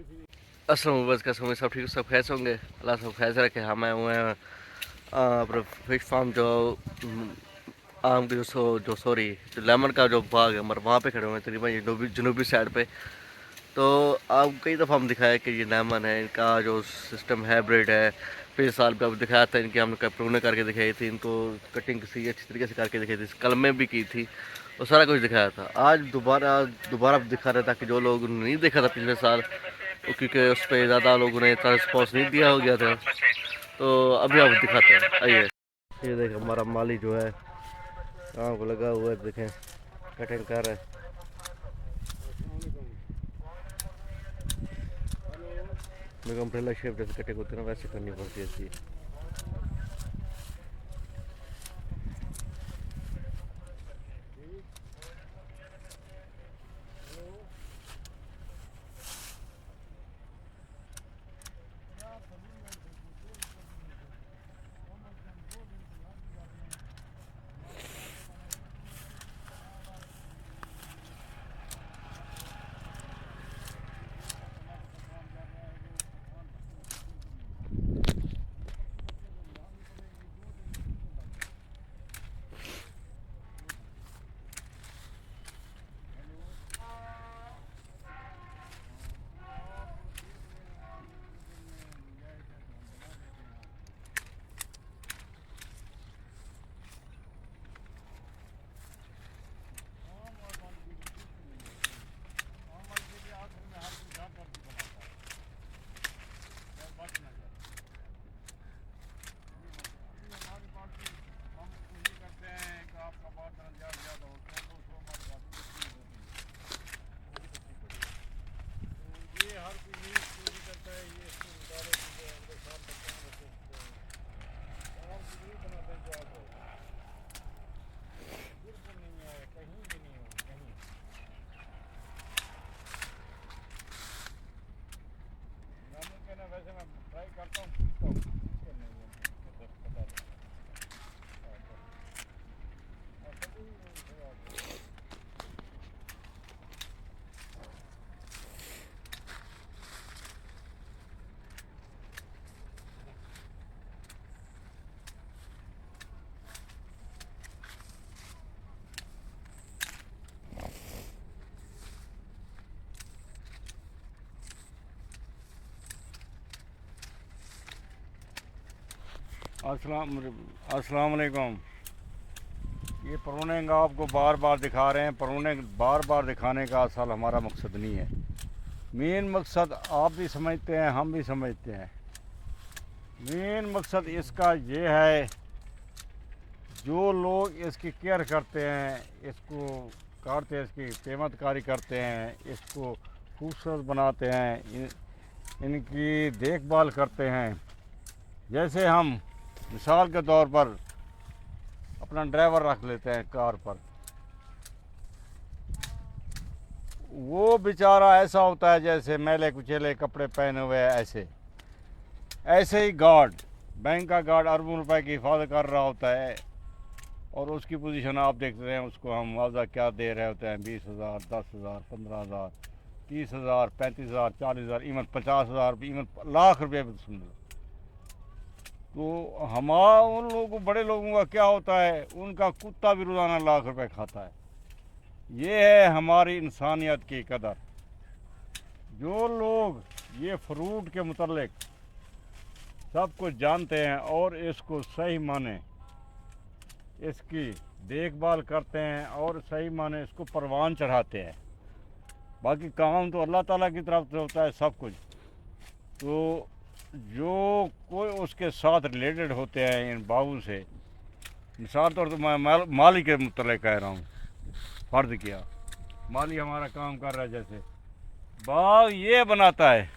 अस्सलाम वालेकुम, कैसे होंगे? सब ठीक, सब खैर से होंगे। अल्लाह सब खैर से रखे। हम आए हुए हैं अपना फिश फार्म जो आम की जो सॉरी जो लेमन का जो बाग है हमारे वहाँ पे खड़े हुए हैं तकरीबन ये जनूबी साइड पे। तो आप कई दफ़ा हम दिखाया कि ये लेमन है, इनका जो सिस्टम हाइब्रिड है। पिछले साल पे अब दिखाया था इनकी, हमने प्रूने करके दिखाई थी, इनको कटिंग किसी अच्छी तरीके से करके दिखाई थी, कलमें भी की थी और सारा कुछ दिखाया था। आज दोबारा दोबारा दिखा रहे ताकि जो लोग नहीं देखा था पिछले साल, तो क्योंकि उस पर ज़्यादा लोगों ने इतना रिस्पॉन्स नहीं दिया हो गया था, तो अभी आप दिखाते हैं। आइए, ये देखें हमारा माली जो है काम को लगा हुआ है, देखें कटिंग कर रहा है। मेरे को अम्ब्रेला शेप जैसे कटिंग होती है ना वैसे करनी पड़ती है इसकी। वैसे मैं ट्राई करता हूँ, पूछता हूँ अस्सलाम वालेकुम। ये प्रूनिंग आपको बार बार दिखा रहे हैं। प्रूनिंग बार बार दिखाने का असल हमारा मकसद नहीं है। मेन मकसद आप भी समझते हैं, हम भी समझते हैं। मेन मकसद इसका ये है, जो लोग इसकी केयर करते हैं, इसको काटते हैं, इसकी पेमतकारी करते हैं, इसको खूबसूरत बनाते हैं, इनकी देखभाल करते हैं। जैसे हम मिसाल के तौर पर अपना ड्राइवर रख लेते हैं कार पर, वो बेचारा ऐसा होता है जैसे मैले कुचेले कपड़े पहने हुए हैं। ऐसे ही गार्ड, बैंक का गार्ड अरबों रुपए की हिफाजत कर रहा होता है, और उसकी पोजीशन आप देखते हैं। उसको हम मुआवजा क्या दे रहे होते हैं? 20,000, 10,000, 15,000, 30,000, 35,000, 40,000, इवन 50,000, इवन लाख रुपये भी सुन लो। तो हमारा उन लोगों, बड़े लोगों का क्या होता है, उनका कुत्ता भी रोज़ाना लाख रुपए खाता है। ये है हमारी इंसानियत की कदर। जो लोग ये फ्रूट के मुतल्लिक सब कुछ जानते हैं और इसको सही माने इसकी देखभाल करते हैं और सही माने इसको परवान चढ़ाते हैं, बाकी काम तो अल्लाह ताला की तरफ से होता है सब कुछ। तो जो कोई उसके साथ रिलेटेड होते हैं इन बागों से, मिसाल तौर तो मैं माली के मुतल्लिक कह रहा हूँ, फ़र्ज़ किया माली हमारा काम कर रहा है। जैसे बाग ये बनाता है,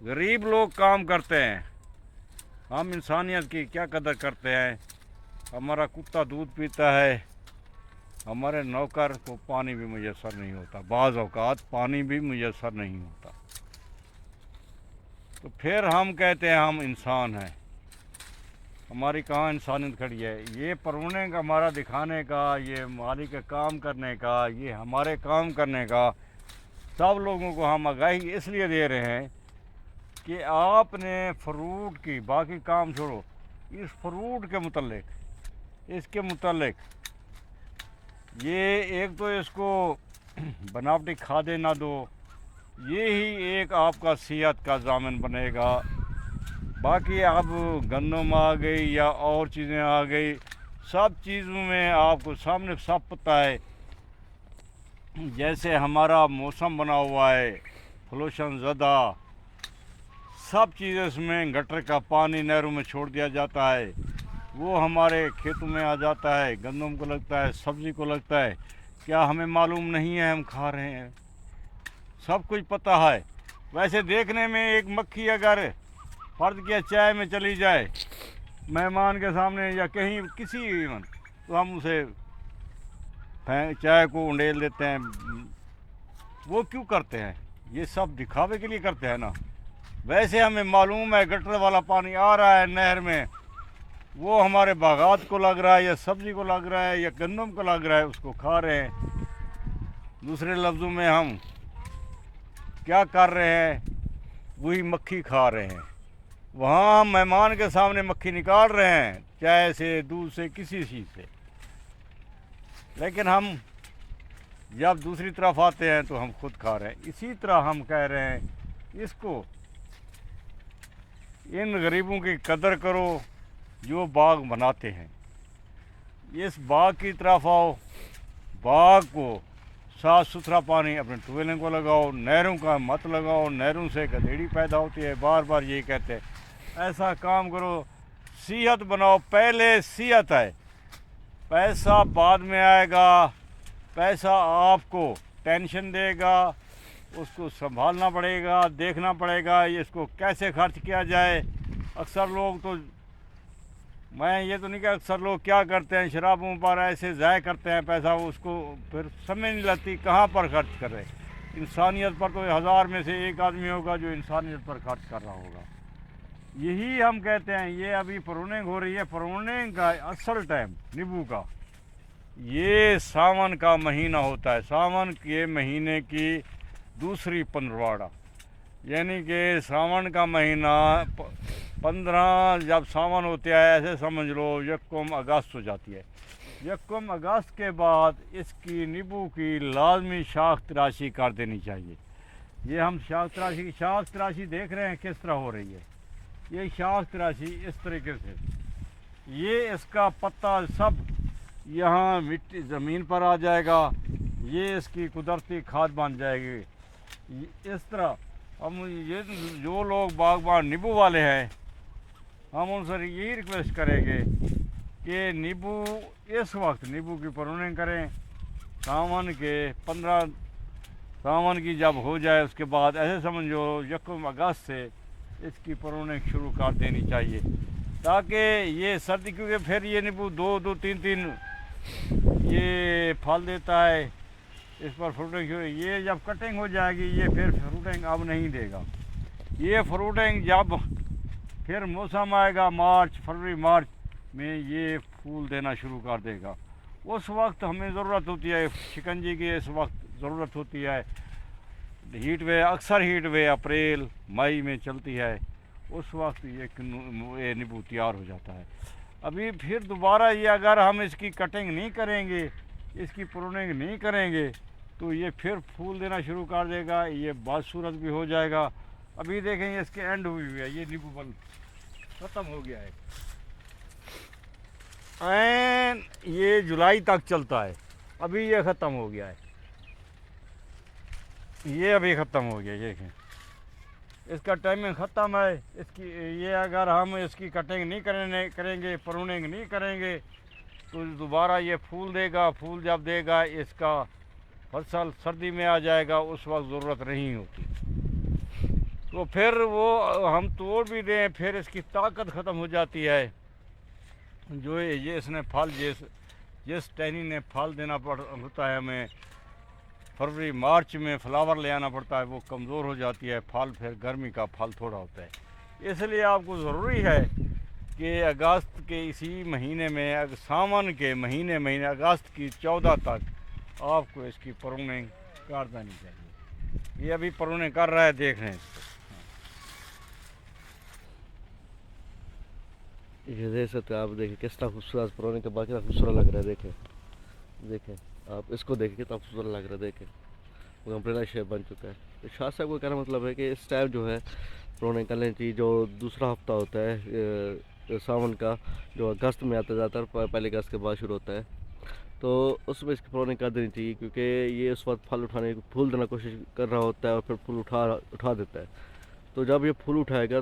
गरीब लोग काम करते हैं, हम इंसानियत की क्या कदर करते हैं। हमारा कुत्ता दूध पीता है, हमारे नौकर को पानी भी मुयस्सर नहीं होता, बाज़ औक़ात पानी भी मुयस्सर नहीं होता। तो फिर हम कहते हैं हम इंसान हैं। हमारी कहाँ इंसानियत खड़ी है? ये प्रूनिंग हमारा दिखाने का, ये माली के काम करने का, ये हमारे काम करने का सब लोगों को हम आगाही इसलिए दे रहे हैं कि आपने फ्रूट की, बाकी काम छोड़ो, इस फ्रूट के मुतल्लिक, इसके मुतल्लिक ये एक तो इसको बनावटी खादें ना दो, ये ही एक आपका सेहत का ज़ामिन बनेगा। बाकी अब गंदम आ गई या और चीज़ें आ गई, सब चीज़ों में आपको सामने सब पता है। जैसे हमारा मौसम बना हुआ है पोल्यूशन ज़्यादा, सब चीज़ें इसमें गटर का पानी नहरों में छोड़ दिया जाता है, वो हमारे खेतों में आ जाता है, गंदम को लगता है, सब्ज़ी को लगता है। क्या हमें मालूम नहीं है हम खा रहे हैं? सब कुछ पता है। वैसे देखने में एक मक्खी अगर फर्ज किया चाय में चली जाए मेहमान के सामने या कहीं किसी इवन, तो हम उसे चाय को उंडेल देते हैं। वो क्यों करते हैं? ये सब दिखावे के लिए करते हैं ना। वैसे हमें मालूम है गटर वाला पानी आ रहा है नहर में, वो हमारे बागात को लग रहा है या सब्ज़ी को लग रहा है या गंदम को लग रहा है, उसको खा रहे हैं। दूसरे लफ्ज़ों में हम क्या कर रहे हैं? वही मक्खी खा रहे हैं। वहाँ हम मेहमान के सामने मक्खी निकाल रहे हैं, चाय से, दूध से, किसी चीज़ से। लेकिन हम जब दूसरी तरफ आते हैं तो हम खुद खा रहे हैं। इसी तरह हम कह रहे हैं इसको, इन गरीबों की कदर करो जो बाग बनाते हैं। इस बाग की तरफ आओ, बाग को साफ़ सुथरा पानी अपने ट्यूबवेलों को लगाओ, नहरों का मत लगाओ, नहरों से गधेड़ी पैदा होती है। बार बार यही कहते हैं ऐसा काम करो, सेहत बनाओ। पहले सेहत है, पैसा बाद में आएगा। पैसा आपको टेंशन देगा, उसको संभालना पड़ेगा, देखना पड़ेगा इसको कैसे खर्च किया जाए। अक्सर लोग तो, मैं ये तो नहीं कि अक्सर लोग क्या करते हैं, शराबों पर ऐसे ज़ाय करते हैं पैसा, उसको फिर समझ नहीं लगती कहाँ पर खर्च कर रहे। इंसानियत पर तो 1000 में से एक आदमी होगा जो इंसानियत पर खर्च कर रहा होगा। यही हम कहते हैं। ये अभी प्रूनिंग हो रही है, प्रूनिंग का असल टाइम नींबू का ये सावन का महीना होता है। सावन के महीने की दूसरी पंद्रवाड़ा, यानी कि सावन का महीना 15 जब सावन होता है, ऐसे समझ लो यकम अगस्त हो जाती है। यकम अगस्त के बाद इसकी नींबू की लाजमी शाख तराशी कर देनी चाहिए। ये हम शाख तराशी देख रहे हैं किस तरह हो रही है। ये शाख तराशी इस तरीके से, ये इसका पत्ता सब यहाँ मिट्टी ज़मीन पर आ जाएगा, ये इसकी कुदरती खाद बन जाएगी। इस तरह हम ये जो लोग बागबान नींबू वाले हैं, हम उनसे यही रिक्वेस्ट करेंगे कि नींबू इस वक्त नींबू की प्रूनिंग करें। सावन के 15 सावन की जब हो जाए उसके बाद ऐसे समझो यकम अगस्त से इसकी प्रूनिंग शुरू कर देनी चाहिए, ताकि ये सर्दी, क्योंकि फिर ये नींबू 2-2, 3-3 ये फल देता है। इस पर फ्रूटिंग शुरू, ये जब कटिंग हो जाएगी ये फिर फ्रूटिंग अब नहीं देगा। ये फ्रूटिंग जब फिर मौसम आएगा मार्च, फरवरी मार्च में ये फूल देना शुरू कर देगा। उस वक्त हमें ज़रूरत होती है शिकंजी की, इस वक्त ज़रूरत होती है। हीट वे, अक्सर हीट वे अप्रैल मई में चलती है, उस वक्त ये नींबू तैयार हो जाता है। अभी फिर दोबारा ये अगर हम इसकी कटिंग नहीं करेंगे, इसकी प्रूनिंग नहीं करेंगे, तो ये फिर फूल देना शुरू कर देगा, ये बदसूरत भी हो जाएगा। अभी देखेंगे इसके एंड हुई हुई है, ये नींबू बल ख़त्म हो गया है। एंड ये जुलाई तक चलता है, अभी ये ख़त्म हो गया है, ये अभी ख़त्म हो गया। देखें इसका टाइमिंग ख़त्म है इसकी। ये अगर हम इसकी कटिंग नहीं करेंगे, प्रूनिंग नहीं करेंगे, तो दोबारा ये फूल देगा। फूल जब देगा इसका फसल सर्दी में आ जाएगा, उस वक्त ज़रूरत नहीं होती। तो फिर वो हम तोड़ भी दें, फिर इसकी ताकत ख़त्म हो जाती है। जो ये इसने फल जिस टहनी ने फल देना होता है, हमें फरवरी मार्च में फ्लावर ले आना पड़ता है, वो कमज़ोर हो जाती है। फल फिर गर्मी का फल थोड़ा होता है। इसलिए आपको ज़रूरी है कि अगस्त के इसी महीने में, सावन के महीने अगस्त की 14 तक आपको इसकी प्रूनिंग कर देनी चाहिए। ये अभी परोने कर रहा है, देख रहे हैं इसको। ये देख सकते हैं आप, देखिए कितना खूबसूरत पुराने के बाद कितना खूबसूरत लग रहा है। देखें देखें आप इसको देखें कितना खूबसूरत लग रहा है। देखें वो अम्ब्रेला शेप बन चुका है। तो शाह साहब को कहना मतलब है कि इस टाइम जो है पुराने कलें चाहिए, जो दूसरा हफ्ता होता है सावन का, जो अगस्त में आता जाता है, पहले अगस्त के बाद शुरू होता है, तो उसमें इसकी पुरानी कर देनी चाहिए, क्योंकि ये उस वक्त फल उठाने की, फूल देना कोशिश कर रहा होता है और फिर फूल उठा देता है। तो जब ये फूल उठाएगा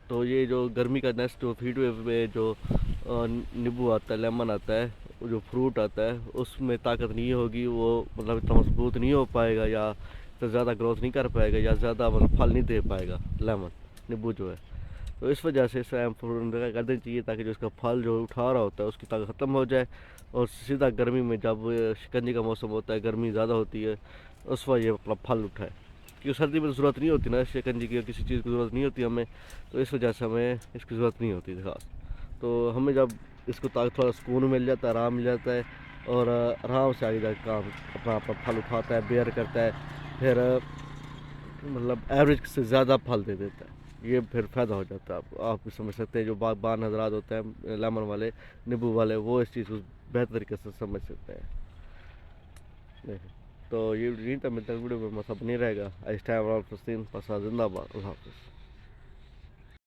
तो ये जो गर्मी का नेक्स्ट जो हीट वेव में जो नींबू आता है, लेमन आता है, वो जो फ्रूट आता है, उसमें ताकत नहीं होगी, वो मतलब इतना मजबूत नहीं हो पाएगा, या तो ज़्यादा ग्रोथ नहीं कर पाएगा, या ज़्यादा मतलब फल नहीं दे पाएगा लेमन, नींबू जो है। तो इस वजह से इसे फ्रूट कर देनी चाहिए, ताकि जो इसका फल जो उठा रहा होता है उसकी ताकत ख़त्म हो जाए, और सीधा गर्मी में जब शिकंजी का मौसम होता है, गर्मी ज़्यादा होती है, उस वक्त ये अपना फल उठाए। क्योंकि सर्दी में ज़रूरत नहीं होती ना शिकंजी की, किसी चीज़ की ज़रूरत नहीं होती हमें, तो इस वजह से हमें इसकी ज़रूरत नहीं होती खास। तो हमें जब इसको थोड़ा सुकून मिल जाता है, आराम मिल जाता है, और आराम से आगे जाकर काम अपना अपना फल उठाता है, बेयर करता है, फिर मतलब एवरेज से ज़्यादा फल दे देता है, ये फिर फ़ायदा हो जाता है। आप भी समझ सकते हैं, जो बागबान हजरात होते हैं लेमन वाले, नींबू वाले, वो इस चीज़ को बेहतर तरीके से समझ सकते हैं। देखिए, तो ये यहीं तक मिलता है वीडियो में, मतलब नहीं रहेगा। इस टाइम फलस्तीन जिंदाबाद। अल्लाह हाफ़िज़।